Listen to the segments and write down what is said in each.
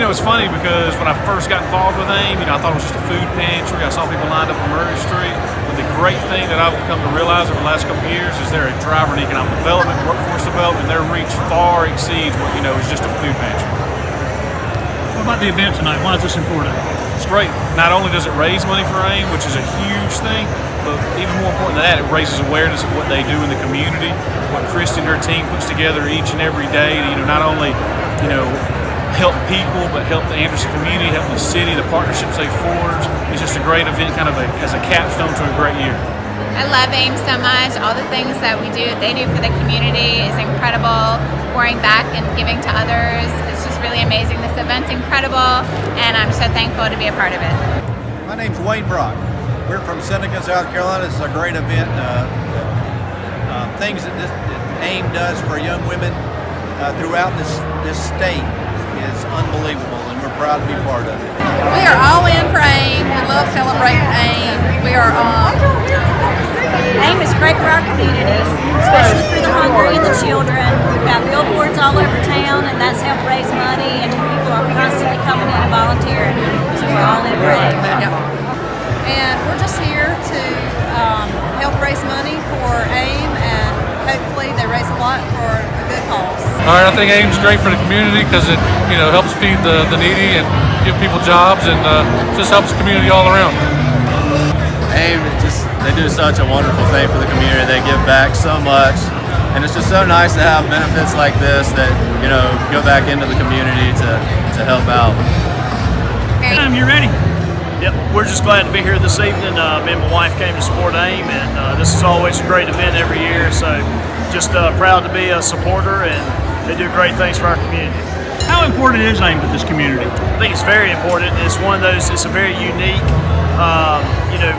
it's funny because when I first got involved with AIM, I thought it was just a food pantry. I saw people lined up on Murray Street. But the great thing that I've come to realize over the last couple of years is they're a driver in economic development, workforce development, and their reach far exceeds what is just a food pantry. What about the event tonight? Why is this important? It's great. Not only does it raise money for AIM, which is a huge thing, but even more important than that, it raises awareness of what they do in the community, what Christy and her team puts together each and every day to, not only, help people, but help the Anderson community, help the city, the partnerships they forge. It's just a great event, kind of as a capstone to a great year. I love AIM so much. All the things that they do for the community is incredible. Pouring back and giving to others, it's just really amazing. This event's incredible, and I'm so thankful to be a part of it. My name's Wayne Brock. We're from Seneca, South Carolina. It's a great event. Things that AIM does for young women throughout this state is unbelievable, and we're proud to be part of it. We are all in for AIM. We love celebrating AIM. AIM is great for our community, especially for the hungry and the children. We've got billboards all over town, and that's helped raise money, and people are constantly coming in and volunteering. So we're all in for AIM. Yep. And we're just here to help raise money for AIM, and hopefully they raise a lot for a good cause. All right, I think AIM's great for the community because it helps feed the needy and give people jobs, and just helps the community all around. AIM, they do such a wonderful thing for the community. They give back so much, and it's just so nice to have benefits like this that go back into the community to help out. You ready? Yep, we're just glad to be here this evening. Me and my wife came to support AIM, and this is always a great event every year. So just proud to be a supporter, and they do great things for our community. How important is AIM to this community? I think it's very important. It's one of those. It's a very unique,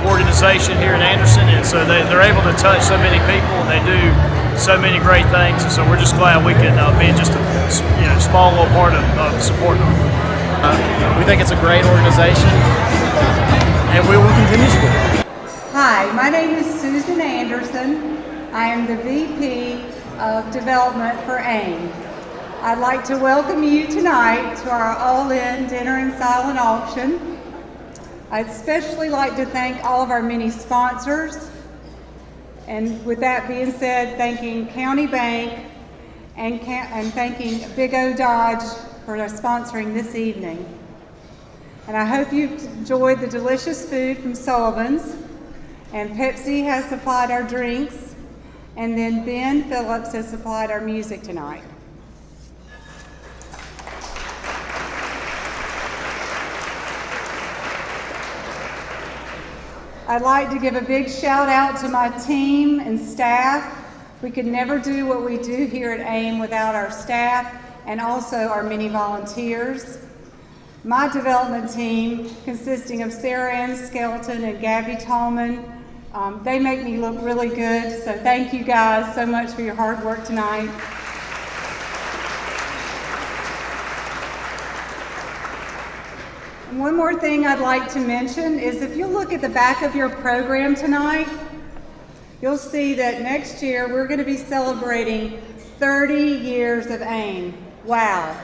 organization here in Anderson, and so they're able to touch so many people, and they do so many great things. And so we're just glad we can be just a small little part of supporting them. We think it's a great organization, and we will continue to support. Hi, my name is Susan Anderson. I am the VP of Development for AIM. I'd like to welcome you tonight to our all-in dinner and silent auction. I'd especially like to thank all of our many sponsors, and with that being said, thanking County Bank and thanking Big O Dodge for sponsoring this evening. And I hope you've enjoyed the delicious food from Sullivan's, and Pepsi has supplied our drinks, and then Ben Phillips has supplied our music tonight. I'd like to give a big shout out to my team and staff. We could never do what we do here at AIM without our staff and also our many volunteers. My development team, consisting of Sarah Ann Skelton and Gabby Tallman, they make me look really good, so thank you guys so much for your hard work tonight. And one more thing I'd like to mention is if you look at the back of your program tonight, you'll see that next year we're going to be celebrating 30 years of AIM. Wow.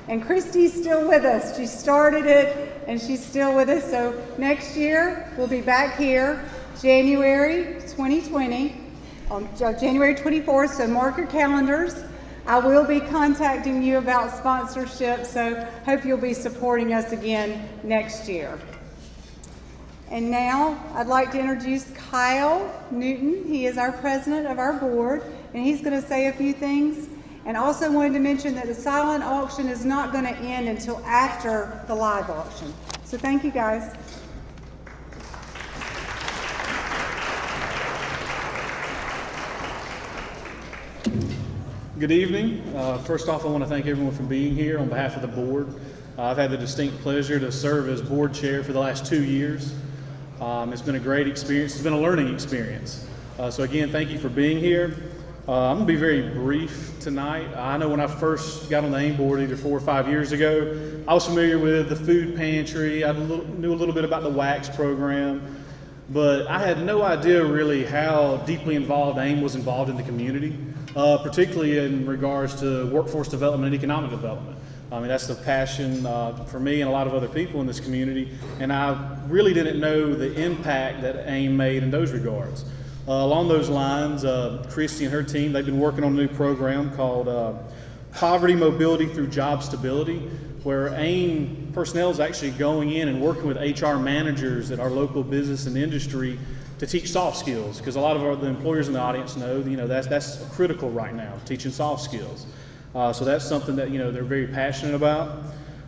And Christy's still with us. She started it and she's still with us. So next year we'll be back here January 2020, on January 24th, so mark your calendars. I will be contacting you about sponsorship, so hope you'll be supporting us again next year. And now I'd like to introduce Kyle Newton. He is our president of our board, and he's going to say a few things. And also wanted to mention that the silent auction is not going to end until after the live auction. So thank you guys. Good evening. First off, I want to thank everyone for being here on behalf of the board. I've had the distinct pleasure to serve as board chair for the last 2 years. It's been a great experience. It's been a learning experience. So again, thank you for being here. I'm going to be very brief tonight. I know when I first got on the AIM board either 4 or 5 years ago, I was familiar with the food pantry. I knew a little bit about the wax program, but I had no idea really how deeply involved AIM was involved in the community, particularly in regards to workforce development and economic development. I mean, that's the passion for me and a lot of other people in this community, and I really didn't know the impact that AIM made in those regards. Along those lines, Christy and her team, they've been working on a new program called Poverty Mobility Through Job Stability, where AIM personnel is actually going in and working with HR managers at our local business and industry to teach soft skills, because a lot of the employers in the audience know, that's critical right now, teaching soft skills. So that's something that, they're very passionate about.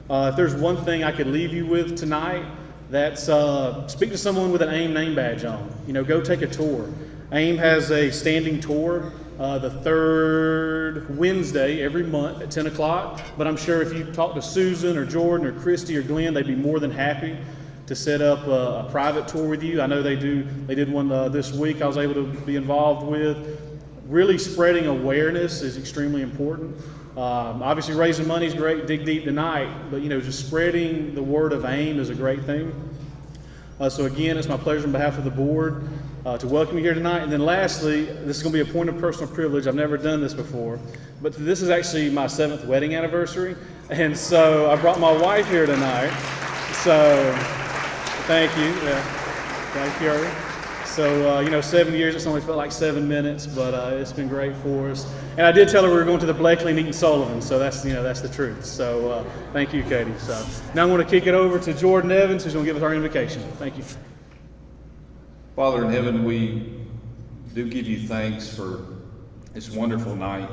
If there's one thing I could leave you with tonight, that's speak to someone with an AIM name badge on. Go take a tour. AIM has a standing tour the third Wednesday every month at 10 o'clock. But I'm sure if you talk to Susan or Jordan or Christy or Glenn, they'd be more than happy to set up a private tour with you. I know they do. They did one this week I was able to be involved with. Really spreading awareness is extremely important. Obviously raising money is great, dig deep tonight, but just spreading the word of AIM is a great thing. So again, it's my pleasure on behalf of the board to welcome you here tonight. And then lastly, this is going to be a point of personal privilege. I've never done this before, but this is actually my 7th wedding anniversary. And so I brought my wife here tonight. So thank you. Thank you. So, 7 years, it's only felt like 7 minutes, but it's been great for us. And I did tell her we were going to the Blakely and Eaton Sullivan, so that's the truth. So thank you, Katie. So now I'm going to kick it over to Jordan Evans, who's going to give us our invocation. Thank you. Father in heaven, we do give you thanks for this wonderful night.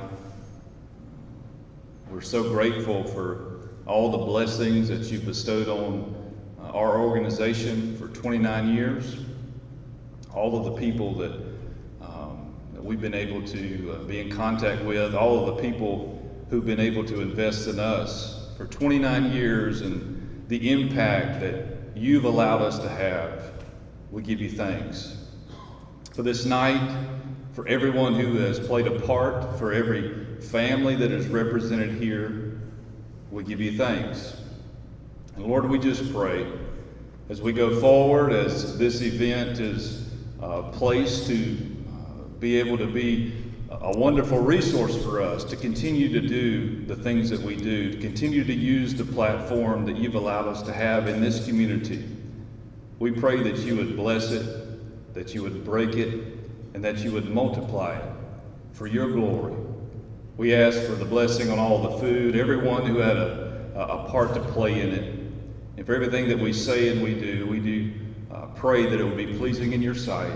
We're so grateful for all the blessings that you've bestowed on our organization for 29 years. All of the people that we've been able to be in contact with, all of the people who've been able to invest in us for 29 years, and the impact that you've allowed us to have, we give you thanks. For this night, for everyone who has played a part, for every family that is represented here, we give you thanks. And Lord, we just pray as we go forward, as this event is place to be able to be a wonderful resource for us to continue to do the things that we do, to continue to use the platform that you've allowed us to have in this community. We pray that you would bless it, that you would break it, and that you would multiply it for your glory. We ask for the blessing on all the food, everyone who had a part to play in it, and for everything that we say and we do pray that it will be pleasing in your sight.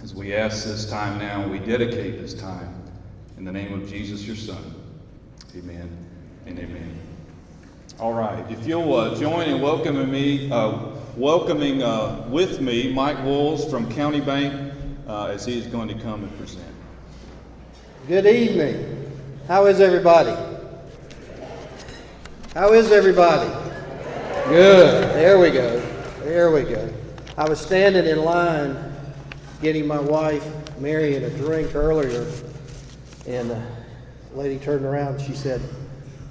As we ask this time now, we dedicate this time in the name of Jesus, your Son. Amen and amen. All right, if you'll join in welcoming with me Mike Wools from County Bank as he is going to come and present. Good evening. How is everybody? How is everybody? Good. There we go. There we go. I was standing in line getting my wife Marion a drink earlier, and the lady turned around and she said,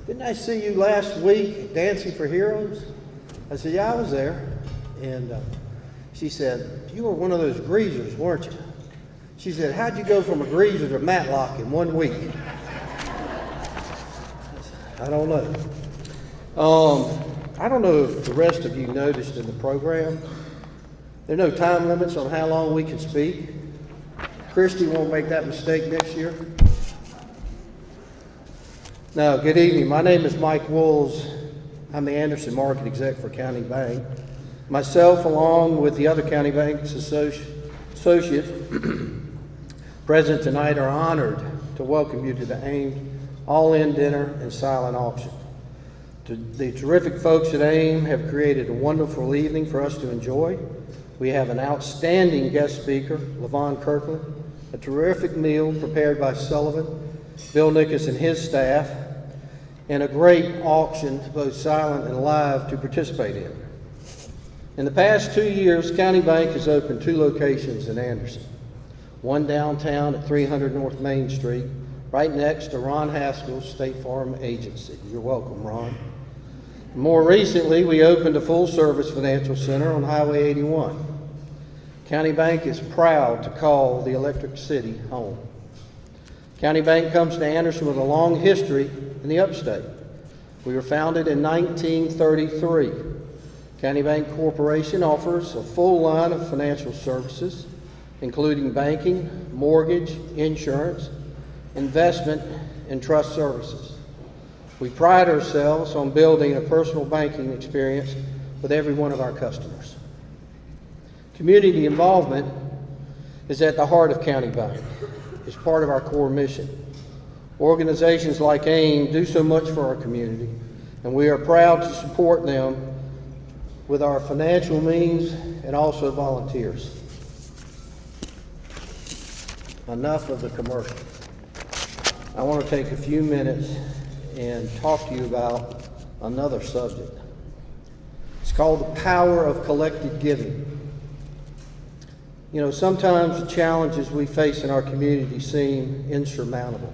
"Didn't I see you last week at Dancing for Heroes?" I said, "Yeah, I was there." And she said, "You were one of those greasers, weren't you?" She said, "How'd you go from a greaser to Matlock in 1 week?" I don't know. I don't know if the rest of you noticed in the program, there are no time limits on how long we can speak. Christy won't make that mistake next year. No, good evening. My name is Mike Wools. I'm the Anderson Market Exec for County Bank. Myself, along with the other County Bank's associates present tonight, are honored to welcome you to the AIM All-In Dinner and Silent Auction. The terrific folks at AIM have created a wonderful evening for us to enjoy. We have an outstanding guest speaker, Levon Kirkland, a terrific meal prepared by Sullivan, Bill Nickus and his staff, and a great auction, both silent and live, to participate in. In the past 2 years, County Bank has opened 2 locations in Anderson. One downtown at 300 North Main Street, right next to Ron Haskell's State Farm Agency. You're welcome, Ron. More recently, we opened a full-service financial center on Highway 81. County Bank is proud to call the Electric City home. County Bank comes to Anderson with a long history in the upstate. We were founded in 1933. County Bank Corporation offers a full line of financial services, including banking, mortgage, insurance, investment, and trust services. We pride ourselves on building a personal banking experience with every one of our customers. Community involvement is at the heart of County Bank. It's part of our core mission. Organizations like AIM do so much for our community, and we are proud to support them with our financial means and also volunteers. Enough of the commercial. I want to take a few minutes and talk to you about another subject. It's called the power of collective giving. You know, sometimes the challenges we face in our community seem insurmountable,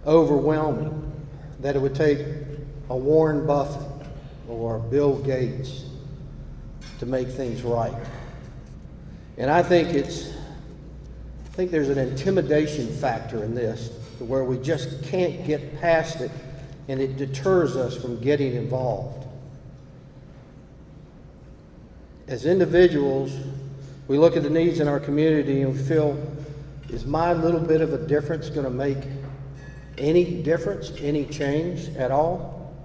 overwhelming, that it would take a Warren Buffett or Bill Gates to make things right. And I think there's an intimidation factor in this, to where we just can't get past it, and it deters us from getting involved. As individuals, we look at the needs in our community and we feel, is my little bit of a difference going to make any difference, any change at all?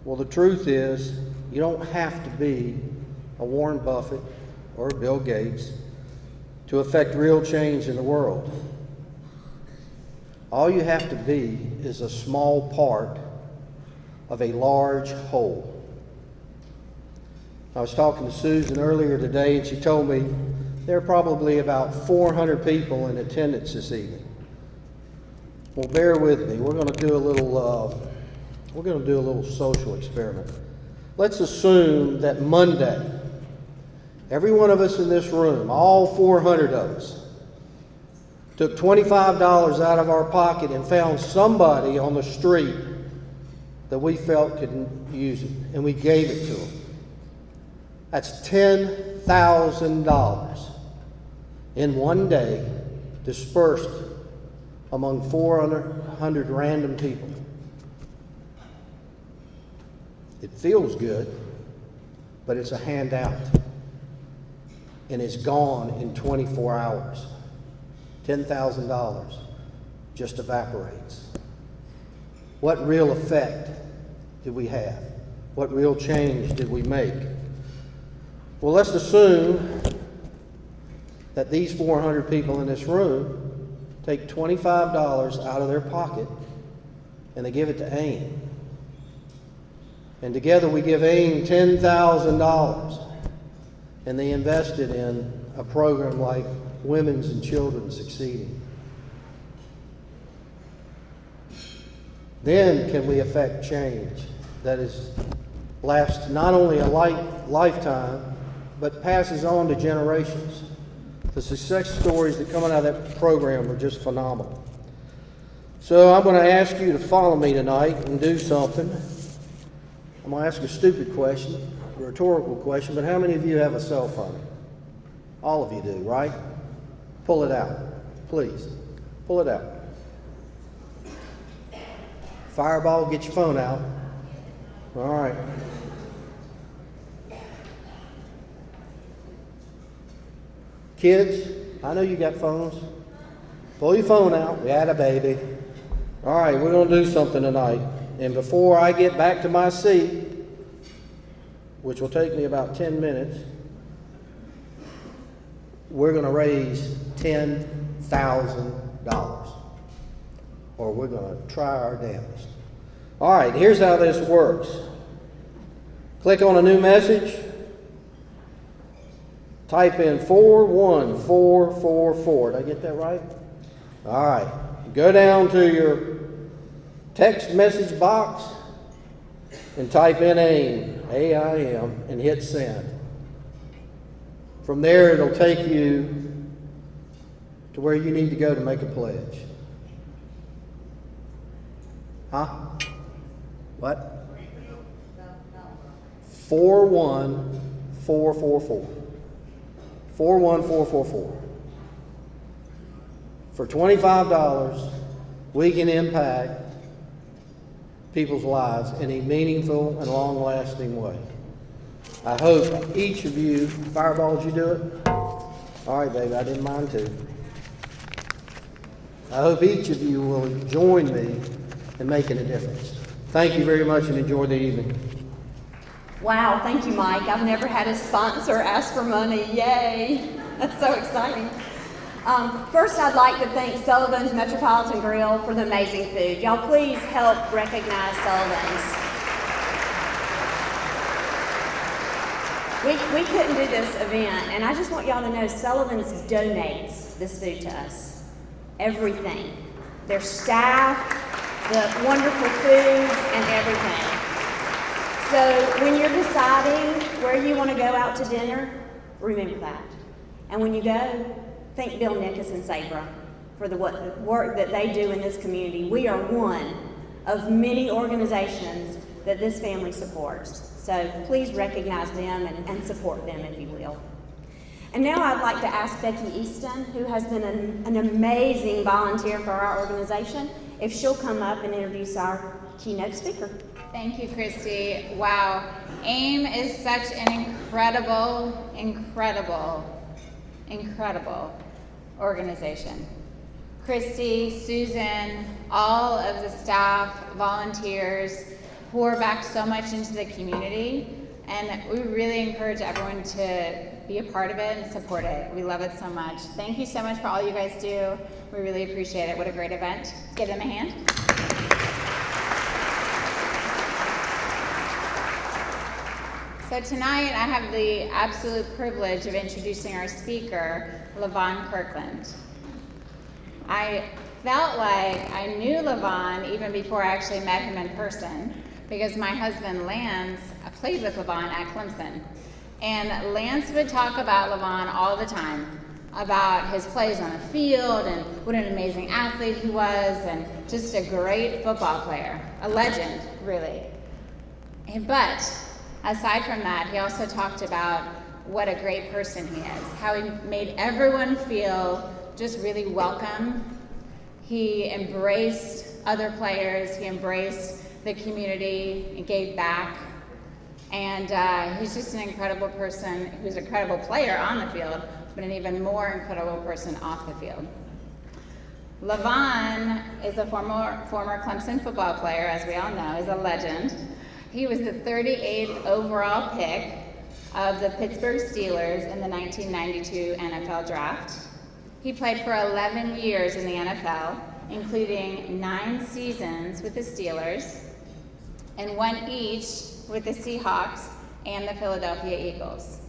Well, the truth is, you don't have to be a Warren Buffett or a Bill Gates to affect real change in the world. All you have to be is a small part of a large whole. I was talking to Susan earlier today, and she told me there are probably about 400 people in attendance this evening. Well, bear with me. We're going to do a little social experiment. Let's assume that Monday, every one of us in this room, all 400 of us, took $25 out of our pocket and found somebody on the street that we felt could use it, and we gave it to them. That's $10,000 in one day, dispersed among 400 random people. It feels good, but it's a handout, and it's gone in 24 hours. $10,000 just evaporates. What real effect did we have? What real change did we make? Well, let's assume that these 400 people in this room take $25 out of their pocket and they give it to AIM. And together we give AIM $10,000, and they invest it in a program like Women's and Children Succeeding. Then can we affect change that lasts not only a lifetime, but passes on to generations. The success stories that come out of that program are just phenomenal. So I'm going to ask you to follow me tonight and do something. I'm going to ask a stupid question, a rhetorical question, but how many of you have a cell phone? All of you do, right? Pull it out, please. Pull it out. Fireball, get your phone out. All right. Kids, I know you got phones. Pull your phone out. We had a baby. All right, we're going to do something tonight. And before I get back to my seat, which will take me about 10 minutes, we're going to raise $10,000. Or we're going to try our damnedest. All right, here's how this works. Click on a new message. Type in 41444. Did I get that right? All right. Go down to your text message box and type in AIM, A-I-M, and hit send. From there, it'll take you to where you need to go to make a pledge. Huh? What? 41444. 41444. For $25, we can impact people's lives in a meaningful and long-lasting way. I hope each of you, Fireballs, you do it? All right, baby, I didn't mind too. I hope each of you will join me in making a difference. Thank you very much and enjoy the evening. Wow, thank you, Mike. I've never had a sponsor ask for money. Yay! That's so exciting. First, I'd like to thank Sullivan's Metropolitan Grill for the amazing food. Y'all please help recognize Sullivan's. We couldn't do this event, and I just want y'all to know Sullivan's donates this food to us. Everything. Their staff, the wonderful food, and everything. So when you're deciding where you want to go out to dinner, remember that. And when you go, thank Bill Nickus and Sabra for the work that they do in this community. We are one of many organizations that this family supports. So please recognize them and support them, if you will. And now I'd like to ask Becky Easton, who has been an amazing volunteer for our organization, if she'll come up and introduce our keynote speaker. Thank you, Christy. Wow. AIM is such an incredible, incredible organization. Christy, Susan, all of the staff, volunteers, pour back so much into the community, and we really encourage everyone to be a part of it and support it. We love it so much. Thank you so much for all you guys do. We really appreciate it. What a great event. Let's give them a hand. So tonight I have the absolute privilege of introducing our speaker, Levon Kirkland. I felt like I knew Levon even before I actually met him in person, because my husband Lance played with Levon at Clemson. And Lance would talk about Levon all the time, about his plays on the field and what an amazing athlete he was, and just a great football player, a legend, really. But aside from that, he also talked about what a great person he is, how he made everyone feel just really welcome. He embraced other players, he embraced the community, and gave back. And he's just an incredible person who's an incredible player on the field, but an even more incredible person off the field. Levon is a former Clemson football player, as we all know. He's a legend. He was the 38th overall pick of the Pittsburgh Steelers in the 1992 NFL Draft. He played for 11 years in the NFL, including 9 seasons with the Steelers, and 1 each with the Seahawks and the Philadelphia Eagles.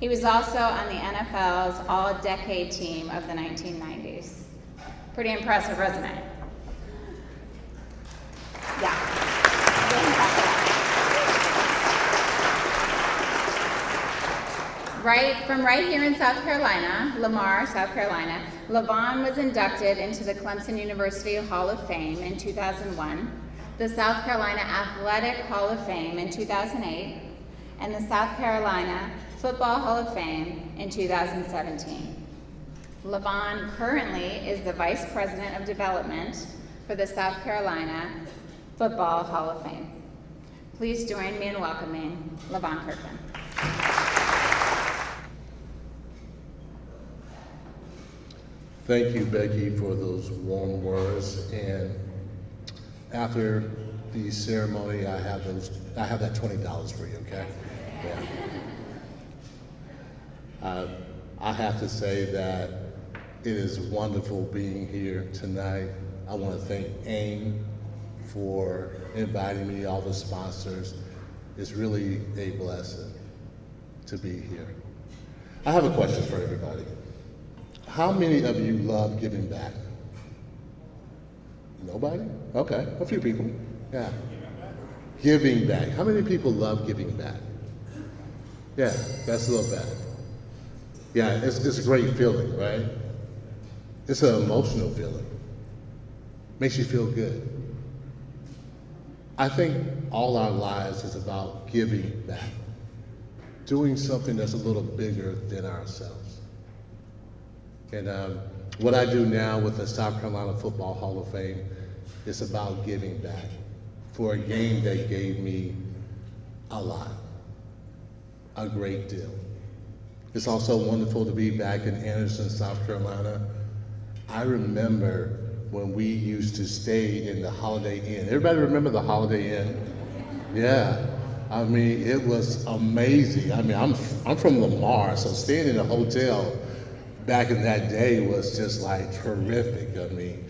He was also on the NFL's All-Decade team of the 1990s. Pretty impressive resume. Yeah. From right here in South Carolina, Lamar, South Carolina, Levon was inducted into the Clemson University Hall of Fame in 2001, the South Carolina Athletic Hall of Fame in 2008, and the South Carolina Football Hall of Fame in 2017. Levon currently is the Vice President of Development for the South Carolina Football Hall of Fame. Please join me in welcoming Levon Kirkland. Thank you, Becky, for those warm words. And after the ceremony, I have that $20 for you, okay? Yeah. I have to say that it is wonderful being here tonight. I want to thank AIM for inviting me, all the sponsors. It's really a blessing to be here. I have a question for everybody. How many of you love giving back? Nobody? Okay, a few people. Yeah. Giving back. How many people love giving back? Yeah, that's a little better. Yeah, it's a great feeling, right? It's an emotional feeling. Makes you feel good. I think all our lives is about giving back. Doing something that's a little bigger than ourselves. And what I do now with the South Carolina Football Hall of Fame is about giving back for a game that gave me a lot, a great deal. It's also wonderful to be back in Anderson, South Carolina. I remember when we used to stay in the Holiday Inn. Everybody remember the Holiday Inn? Yeah, I mean, it was amazing. I mean, I'm from Lamar, so staying in a hotel back in that day was just like terrific. I mean,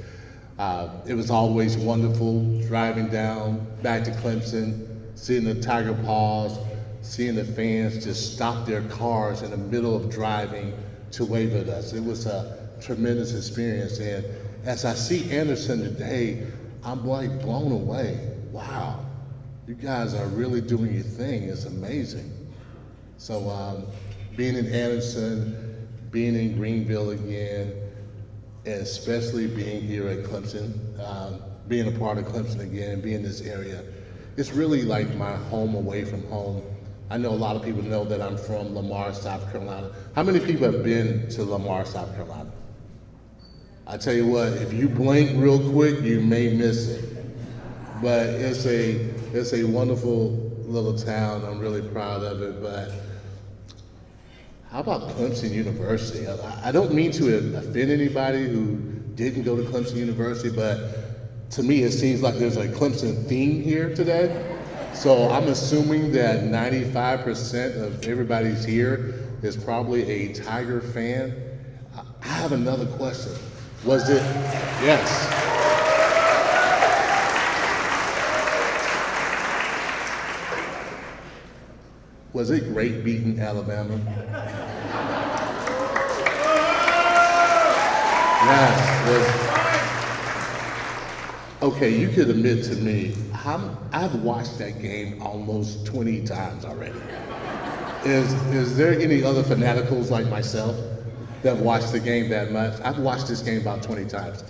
it was always wonderful driving down back to Clemson, seeing the Tiger Paws, seeing the fans just stop their cars in the middle of driving to wave at us. It was a tremendous experience. And as I see Anderson today, I'm like blown away. Wow, you guys are really doing your thing. It's amazing. So being in Anderson, being in Greenville again, and especially being here at Clemson, being a part of Clemson again, being in this area, it's really like my home away from home. I know a lot of people know that I'm from Lamar, South Carolina. How many people have been to Lamar, South Carolina? I tell you what, if you blink real quick, you may miss it. But it's a wonderful little town. I'm really proud of it. But how about Clemson University? I don't mean to offend anybody who didn't go to Clemson University, but to me it seems like there's a Clemson theme here today. So I'm assuming that 95% of everybody's here is probably a Tiger fan. I have another question. Was it? Yes. Was it great beating Alabama? Yes. Okay, you could admit to me, I've watched that game almost 20 times already. Is there any other fanaticals like myself that watched the game that much? I've watched this game about 20 times.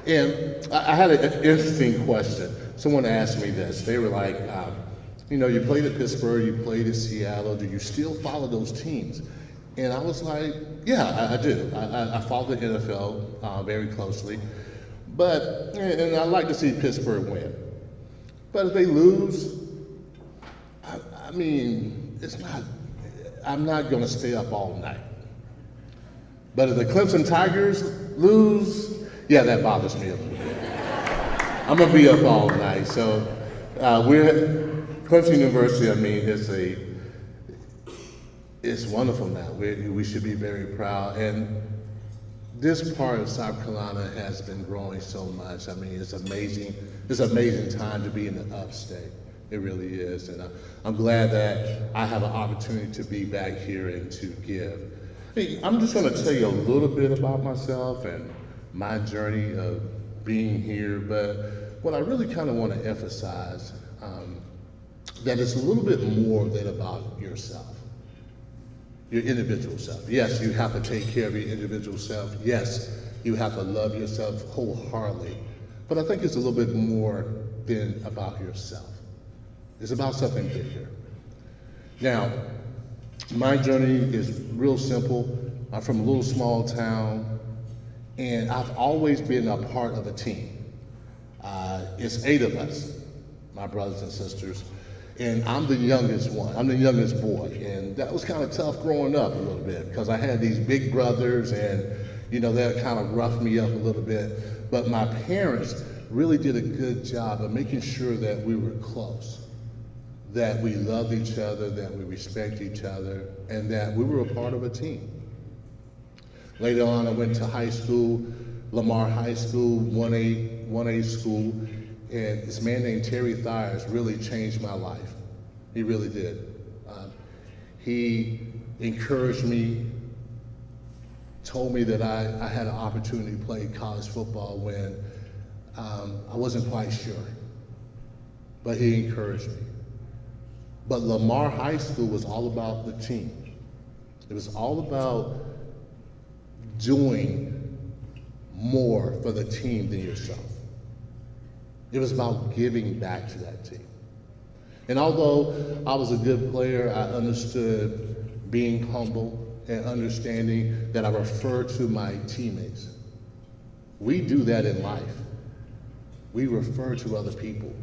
And I had an interesting question. Someone asked me this. They were like, you know, you played at Pittsburgh, you played at Seattle, do you still follow those teams? And I was like, yeah, I do. I follow the NFL very closely. And I like to see Pittsburgh win. But if they lose, I mean, I'm not gonna stay up all night. But if the Clemson Tigers lose, yeah, that bothers me a little bit. I'm gonna be up all night. So Clemson University, I mean, it's wonderful now. We should be very proud. And this part of South Carolina has been growing so much. I mean, it's amazing. It's an amazing time to be in the upstate. It really is. And I'm glad that I have an opportunity to be back here and to give. Hey, I'm just going to tell you a little bit about myself and my journey of being here. But what I really kind of want to emphasize, that it's a little bit more than about yourself. Your individual self. Yes, you have to take care of your individual self. Yes, you have to love yourself wholeheartedly. But I think it's a little bit more than about yourself. It's about something bigger. Now, my journey is real simple. I'm from a little small town, and I've always been a part of a team. It's 8 of us, my brothers and sisters. And I'm the youngest one. I'm the youngest boy. And that was kind of tough growing up a little bit because I had these big brothers and, you know, that kind of roughed me up a little bit. But my parents really did a good job of making sure that we were close, that we loved each other, that we respect each other, and that we were a part of a team. Later on, I went to high school, Lamar High School, 1A school. And this man named Terry Thiers really changed my life. He really did. He encouraged me, told me that I had an opportunity to play college football when I wasn't quite sure. But he encouraged me. But Lamar High School was all about the team. It was all about doing more for the team than yourself. It was about giving back to that team. And although I was a good player, I understood being humble and understanding that I refer to my teammates. We do that in life. We refer to other people.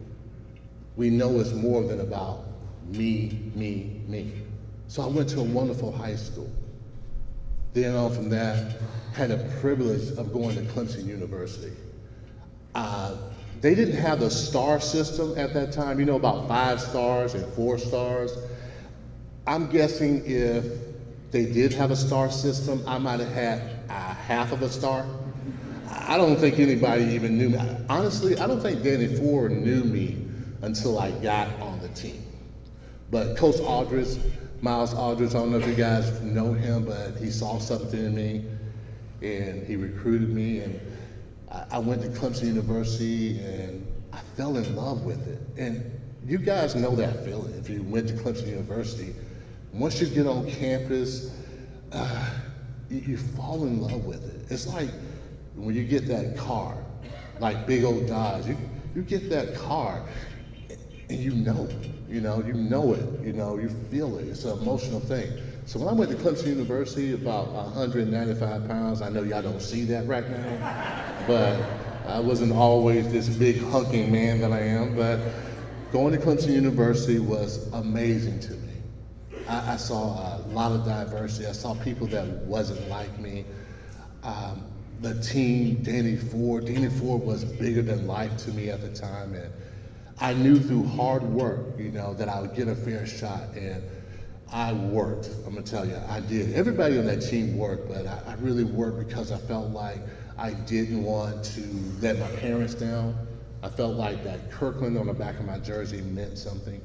we know it's more than about me, me, me. So I went to a wonderful high school. Then on from that, had a privilege of going to Clemson University. They didn't have the star system at that time, you know, about 5 stars and 4 stars. I'm guessing if they did have a star system, I might have had half of a star. I don't think anybody even knew me. Honestly, I don't think Danny Ford knew me until I got on the team. But Coach Aldridge, Miles Aldridge, I don't know if you guys know him, but he saw something in me and he recruited me, and I went to Clemson University and I fell in love with it. And you guys know that feeling if you went to Clemson University. Once you get on campus, you fall in love with it. It's like when you get that car, like big old Dodge, you get that car and you know it, you feel it. It's an emotional thing. So when I went to Clemson University, about 195 pounds, I know y'all don't see that right now, but I wasn't always this big hulking man that I am, but going to Clemson University was amazing to me. I saw a lot of diversity. I saw people that wasn't like me. The team, Danny Ford was bigger than life to me at the time, and I knew through hard work, that I would get a fair shot, and I worked. I'm gonna tell you, I did. Everybody on that team worked, but I really worked because I felt like I didn't want to let my parents down. I felt like that Kirkland on the back of my jersey meant something,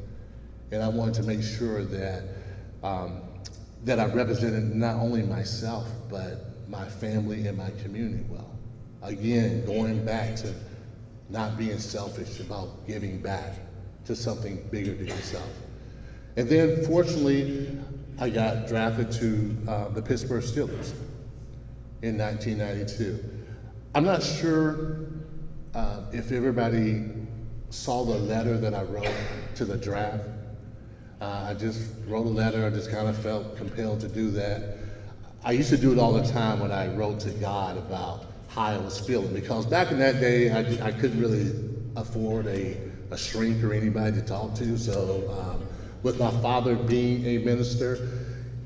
and I wanted to make sure that that I represented not only myself, but my family and my community well. Again, going back to not being selfish, about giving back to something bigger than yourself. And then fortunately, I got drafted to the Pittsburgh Steelers in 1992. I'm not sure if everybody saw the letter that I wrote to the draft. I just wrote a letter. I just kind of felt compelled to do that. I used to do it all the time when I wrote to God about how I was feeling, because back in that day, I couldn't really afford a shrink or anybody to talk to. So with my father being a minister,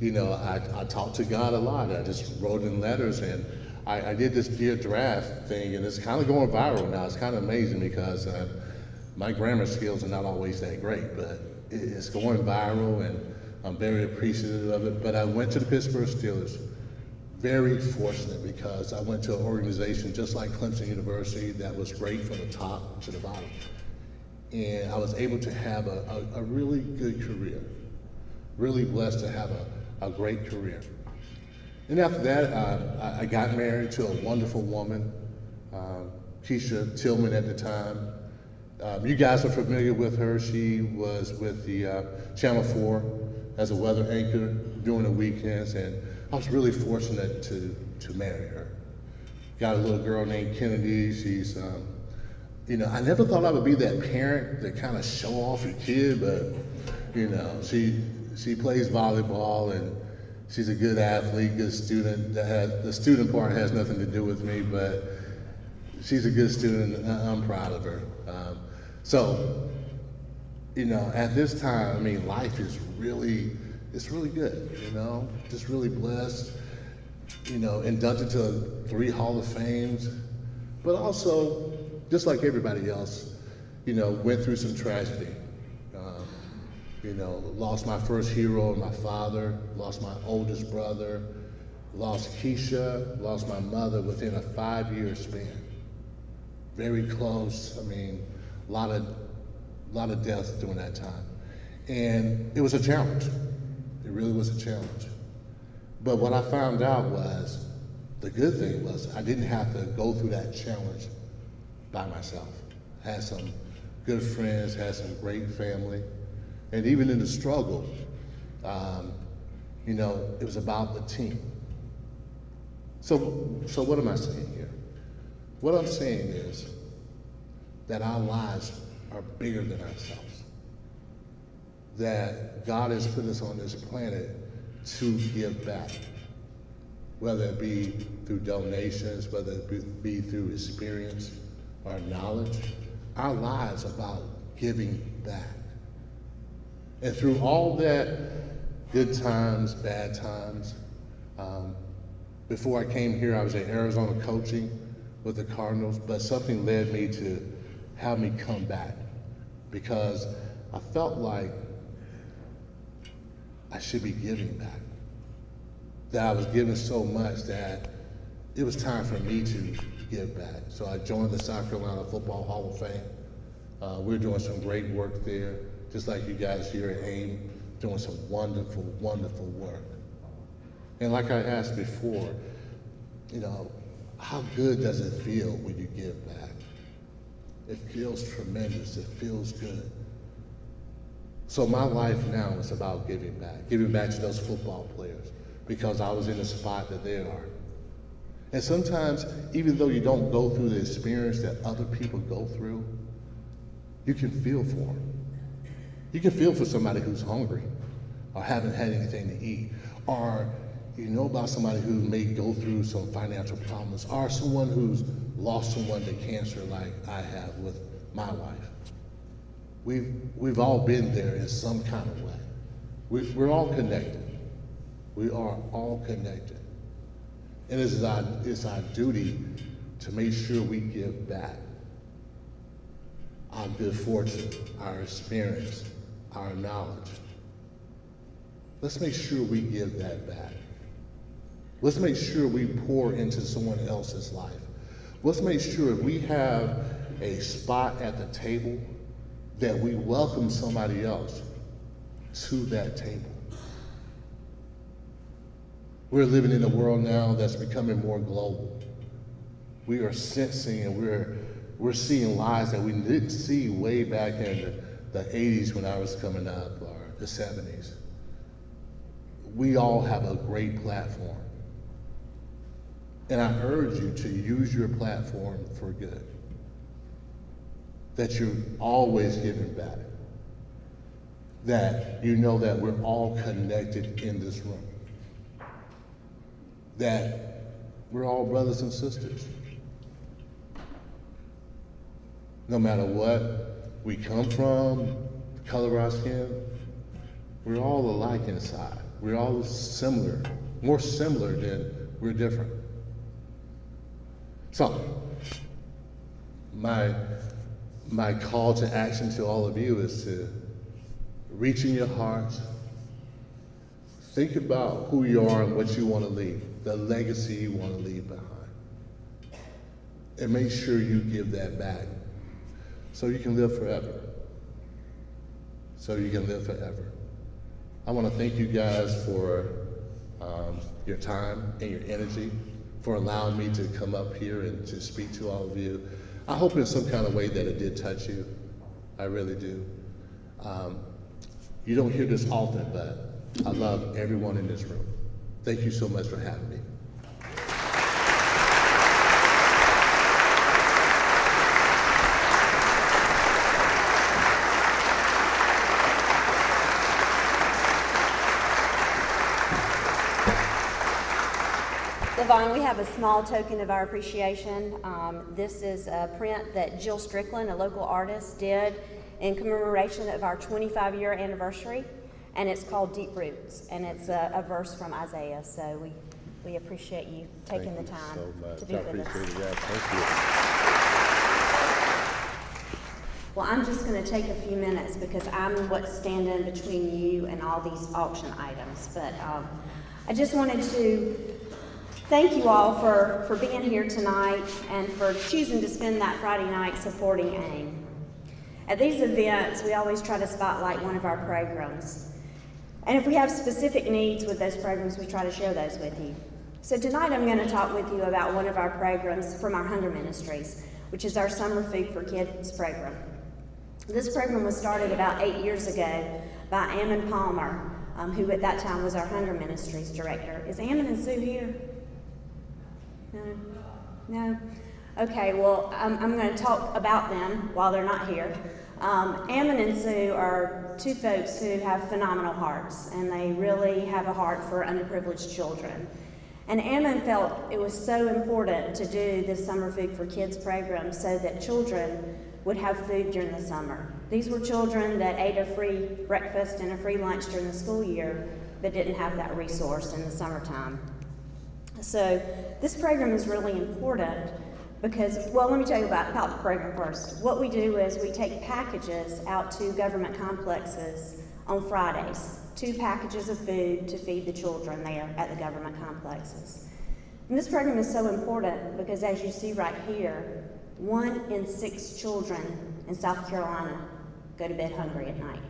I talked to God a lot. I just wrote in letters, and I did this Dear Draft thing, and it's kind of going viral now. It's kind of amazing because my grammar skills are not always that great, but it's going viral, and I'm very appreciative of it. But I went to the Pittsburgh Steelers, very fortunate, because I went to an organization just like Clemson University that was great from the top to the bottom. And I was able to have a really good career, really blessed to have a great career. And after that, I got married to a wonderful woman, Keisha Tillman at the time. You guys are familiar with her. She was with the Channel 4 as a weather anchor during the weekends, and I was really fortunate to marry her. Got a little girl named Kennedy. She's, I never thought I would be that parent that kind of show off your kid, but she plays volleyball, and she's a good athlete, good student. The student part has nothing to do with me, but she's a good student, and I'm proud of her. So, at this time, life is it's really good, just really blessed, inducted to 3 Hall of Fames, but also, just like everybody else, went through some tragedy. Lost my first hero, my father, lost my oldest brother, lost Keisha, lost my mother within a 5-year span. Very close. A lot of deaths during that time. And it was a challenge. It really was a challenge. But what I found out was, the good thing was I didn't have to go through that challenge by myself. Had some good friends, had some great family. And even in the struggle, it was about the team. So what am I saying here? What I'm saying is that our lives are bigger than ourselves. That God has put us on this planet to give back, whether it be through donations, whether it be through experience or knowledge. Our lives are about giving back. back. And through all that, good times, bad times, before I came here, I was in Arizona coaching with the Cardinals, but something led me to have me come back because I felt like I should be giving back. That I was giving so much that it was time for me to give back. So I joined the South Carolina Football Hall of Fame. We're doing some great work there, just like you guys here at AIM, doing some wonderful, wonderful work. And like I asked before, you know, how good does it feel when you give back? It feels tremendous, it feels good. So my life now is about giving back to those football players because I was in the spot that they are. And sometimes, even though you don't go through the experience that other people go through, you can feel for them. You can feel for somebody who's hungry or haven't had anything to eat, or you know about somebody who may go through some financial problems, or someone who's lost someone to cancer like I have with my wife. We've all been there in some kind of way. We're all connected. We are all connected. And it's our duty to make sure we give back our good fortune, our experience, our knowledge. Let's make sure we give that back. Let's make sure we pour into someone else's life. Let's make sure if we have a spot at the table that we welcome somebody else to that table. We're living in a world now that's becoming more global. We are sensing and we're seeing lies that we didn't see way back in the 80s when I was coming up, or the 70s. We all have a great platform. And I urge you to use your platform for good. That you're always giving back. That you know that we're all connected in this room. That we're all brothers and sisters. No matter what we come from, the color of our skin, we're all alike inside. We're all similar, more similar than we're different. So, my call to action to all of you is to reach in your hearts, think about who you are and what you want to leave, the legacy you want to leave behind. And make sure you give that back so you can live forever. So you can live forever. I want to thank you guys for your time and your energy, for allowing me to come up here and to speak to all of you. I hope in some kind of way that it did touch you. I really do. You don't hear this often, but I love everyone in this room. Thank you so much for having me. Levon, we have a small token of our appreciation. This is a print that Jill Strickland, a local artist, did in commemoration of our 25-year anniversary, and it's called Deep Roots, and it's a verse from Isaiah. So we appreciate you taking the time to be with us. Thank you. Well, I'm just going to take a few minutes because I'm what's standing between you and all these auction items. But I just wanted to thank you all for being here tonight and for choosing to spend that Friday night supporting AIM. At these events, we always try to spotlight one of our programs. And if we have specific needs with those programs, we try to share those with you. So tonight I'm going to talk with you about one of our programs from our Hunger Ministries, which is our Summer Food for Kids program. This program was started about 8 years ago by Ammon Palmer, who at that time was our Hunger Ministries director. Is Ammon and Sue here? No? Okay, well, I'm going to talk about them while they're not here. Ammon and Sue are two folks who have phenomenal hearts, and they really have a heart for underprivileged children. And Ammon felt it was so important to do this Summer Food for Kids program so that children would have food during the summer. These were children that ate a free breakfast and a free lunch during the school year, but didn't have that resource in the summertime. So this program is really important because, well, let me tell you about the program first. What we do is we take packages out to government complexes on Fridays, 2 packages of food to feed the children there at the government complexes. And this program is so important because, as you see right here, 1 in 6 children in South Carolina go to bed hungry at night.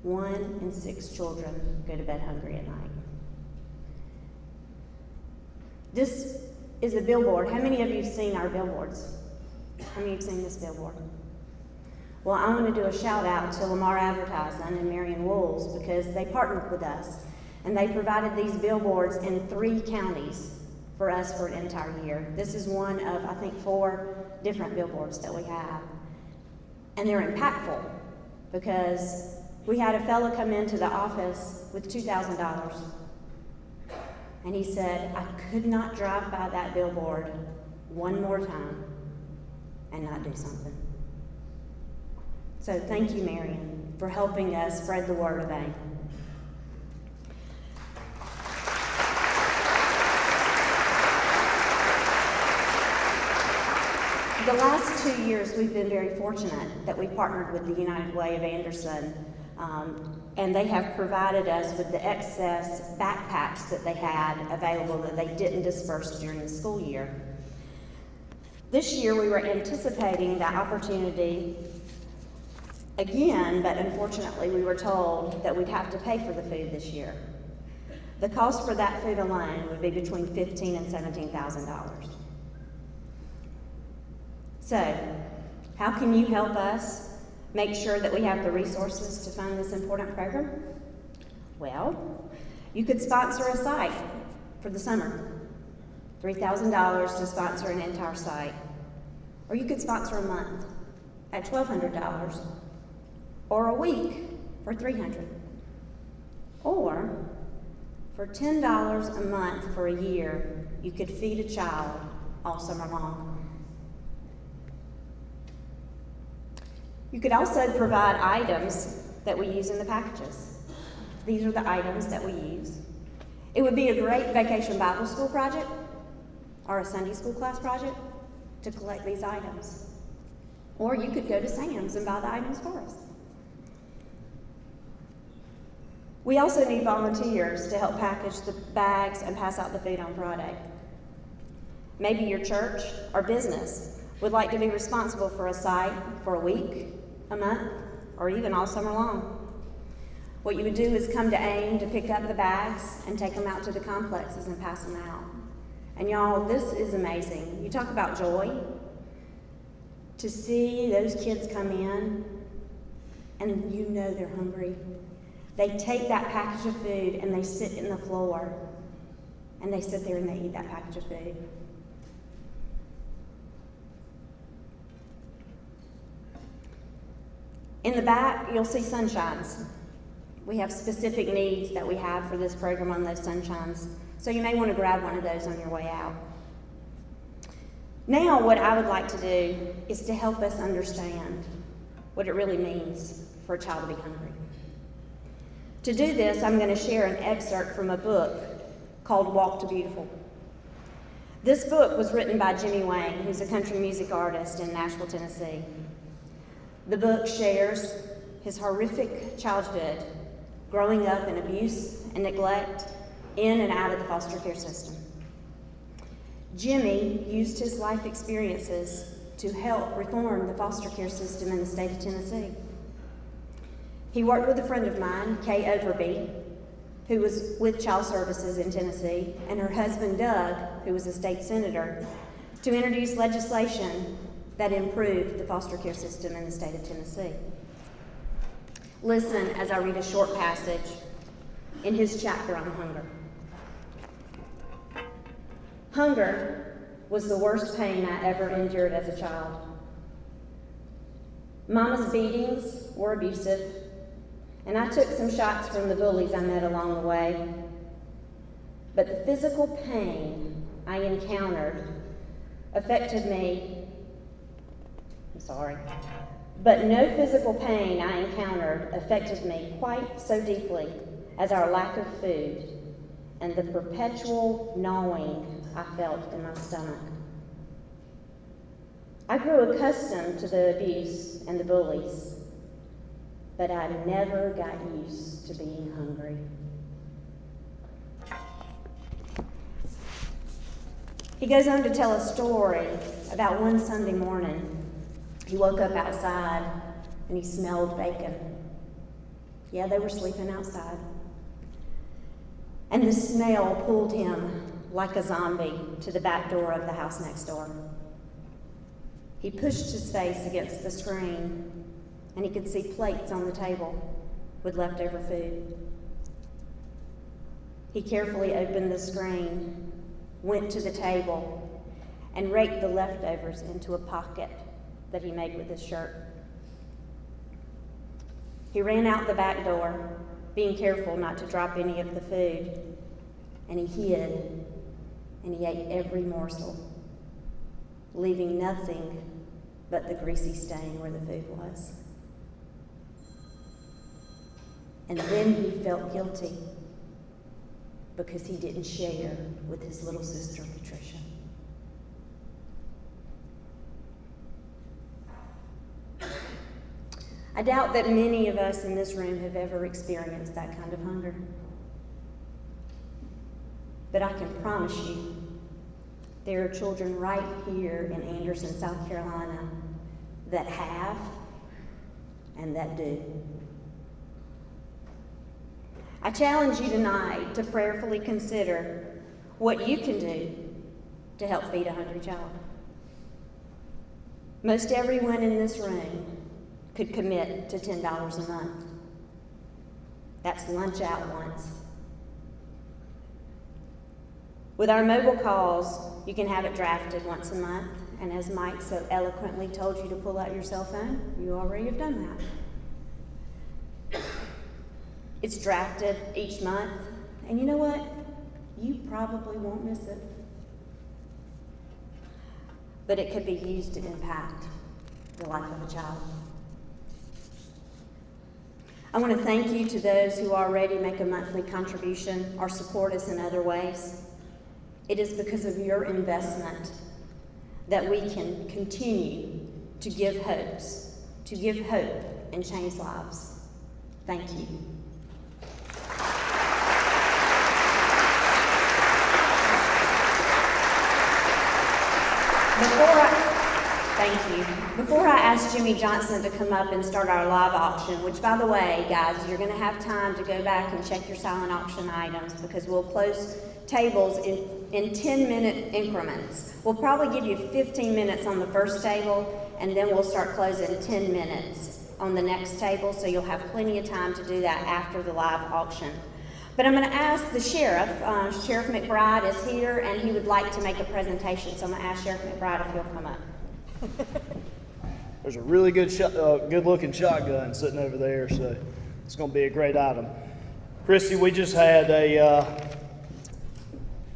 1 in 6 children go to bed hungry at night. This is a billboard. How many of you have seen our billboards? How many have seen this billboard? Well, I want to do a shout out to Lamar Advertising and Marion Wools because they partnered with us and they provided these billboards in 3 counties for us for an entire year. This is one of, I think, 4 different billboards that we have. And they're impactful because we had a fellow come into the office with $2,000. And he said, I could not drive by that billboard one more time and not do something. So thank you, Marion, for helping us spread the word of AIM. The last 2 years, we've been very fortunate that we partnered with the United Way of Anderson, and they have provided us with the excess backpacks that they had available that they didn't disperse during the school year. This year, we were anticipating that opportunity again, but unfortunately, we were told that we'd have to pay for the food this year. The cost for that food alone would be between $15,000 and $17,000. So, how can you help us make sure that we have the resources to fund this important program? Well, you could sponsor a site for the summer, $3,000 to sponsor an entire site. Or you could sponsor a month at $1,200, or a week for $300. Or for $10 a month for a year, you could feed a child all summer long. You could also provide items that we use in the packages. These are the items that we use. It would be a great vacation Bible school project or a Sunday school class project to collect these items. Or you could go to Sam's and buy the items for us. We also need volunteers to help package the bags and pass out the food on Friday. Maybe your church or business would like to be responsible for a site for a week, a month, or even all summer long. What you would do is come to AIM to pick up the bags and take them out to the complexes and pass them out. And y'all, this is amazing. You talk about joy. To see those kids come in and you know they're hungry. They take that package of food and they sit in the floor and they sit there and they eat that package of food. In the back, you'll see sunshines. We have specific needs that we have for this program on those sunshines. So you may want to grab one of those on your way out. Now, what I would like to do is to help us understand what it really means for a child to be hungry. To do this, I'm going to share an excerpt from a book called Walk to Beautiful. This book was written by Jimmy Wayne, who's a country music artist in Nashville, Tennessee. The book shares his horrific childhood, growing up in abuse and neglect in and out of the foster care system. Jimmy used his life experiences to help reform the foster care system in the state of Tennessee. He worked with a friend of mine, Kay Overby, who was with Child Services in Tennessee, and her husband, Doug, who was a state senator, to introduce legislation that improved the foster care system in the state of Tennessee. Listen as I read a short passage in his chapter on hunger. Hunger was the worst pain I ever endured as a child. Mama's beatings were abusive, and I took some shots from the bullies I met along the way. But the physical pain I encountered affected me, but no physical pain I encountered affected me quite so deeply as our lack of food and the perpetual gnawing I felt in my stomach. I grew accustomed to the abuse and the bullies, but I never got used to being hungry. He goes on to tell a story about one Sunday morning. He woke up outside and he smelled bacon. Yeah, they were sleeping outside. And the smell pulled him like a zombie to the back door of the house next door. He pushed his face against the screen and he could see plates on the table with leftover food. He carefully opened the screen, went to the table, and raked the leftovers into a pocket that he made with his shirt. He ran out the back door, being careful not to drop any of the food, and he hid, and he ate every morsel, leaving nothing but the greasy stain where the food was. And then he felt guilty because he didn't share with his little sister, Patricia. I doubt that many of us in this room have ever experienced that kind of hunger. But I can promise you, there are children right here in Anderson, South Carolina, that have and that do. I challenge you tonight to prayerfully consider what you can do to help feed a hungry child. Most everyone in this room could commit to $10 a month. That's lunch out once. With our mobile calls, you can have it drafted once a month, and as Mike so eloquently told you to pull out your cell phone, you already have done that. It's drafted each month, and you know what? You probably won't miss it. But it could be used to impact the life of a child. I want to thank you to those who already make a monthly contribution or support us in other ways. It is because of your investment that we can continue to give hope and change lives. Thank you. Before I ask Jimmy Johnson to come up and start our live auction, which by the way, guys, you're going to have time to go back and check your silent auction items because we'll close tables in 10-minute increments. We'll probably give you 15 minutes on the first table, and then we'll start closing 10 minutes on the next table, so you'll have plenty of time to do that after the live auction. But I'm going to ask the sheriff. Sheriff McBride is here, and he would like to make a presentation, so I'm going to ask Sheriff McBride if he'll come up. There's a really good-looking shotgun sitting over there, so it's going to be a great item. Christy, we just had a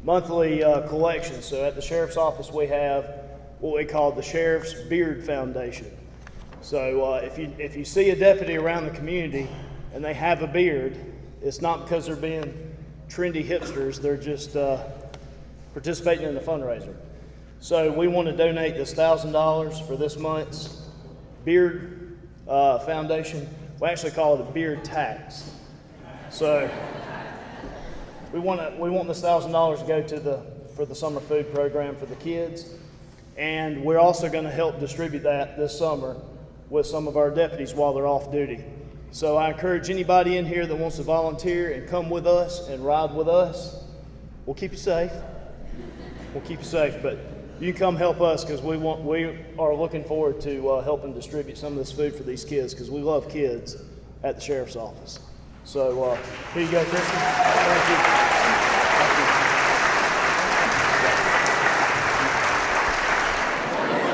monthly collection. So at the sheriff's office, we have what we call the Sheriff's Beard Foundation. So if you see a deputy around the community and they have a beard, it's not because they're being trendy hipsters. They're just participating in the fundraiser. So we want to donate this $1,000 for this month's Beard Foundation. We actually call it a beard tax. So we want this $1,000 to go for the summer food program for the kids, and we're also going to help distribute that this summer with some of our deputies while they're off duty. So I encourage anybody in here that wants to volunteer and come with us and ride with us. We'll keep you safe. But you can come help us because we are looking forward to helping distribute some of this food for these kids because we love kids at the sheriff's office. So here you go, Kristen. Thank you.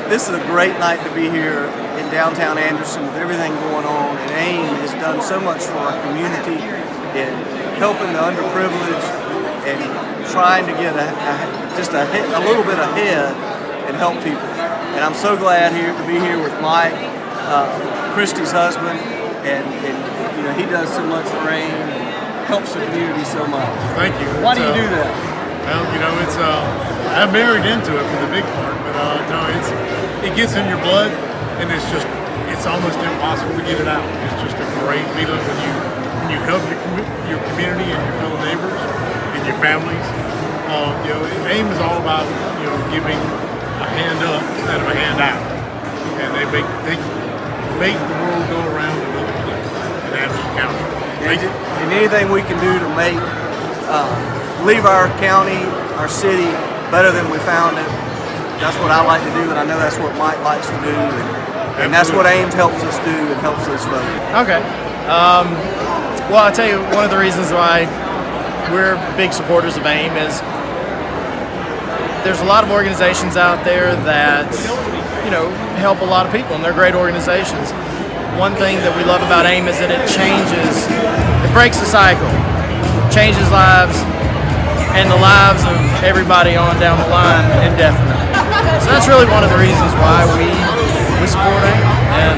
This is a great night to be here in downtown Anderson with everything going on, and AIM has done so much for our community in helping the underprivileged and trying to get a little bit ahead and help people. And I'm so glad to be here with Mike, Christy's husband, and you know, he does so much for AIM and helps the community so much. Thank you. Why do you do that? Well, you know, it's I married into it for the big part, but no, it gets in your blood, and it's almost impossible to get it out. It's just a great feeling when you help your community and your fellow neighbors and your families. You know, AIM is all about, you know, giving a hand up instead of a hand out, and they make the world go around another place in Anderson County. And anything we can do to make leave our county, our city better than we found it, that's what I like to do, and I know that's what Mike likes to do, and that's what AIM helps us do and helps us vote. Okay. Well, I'll tell you, one of the reasons why we're big supporters of AIM is there's a lot of organizations out there that, you know, help a lot of people, and they're great organizations. One thing that we love about AIM is that it breaks the cycle, changes lives, and the lives of everybody on down the line indefinitely. So that's really one of the reasons why we support AIM. And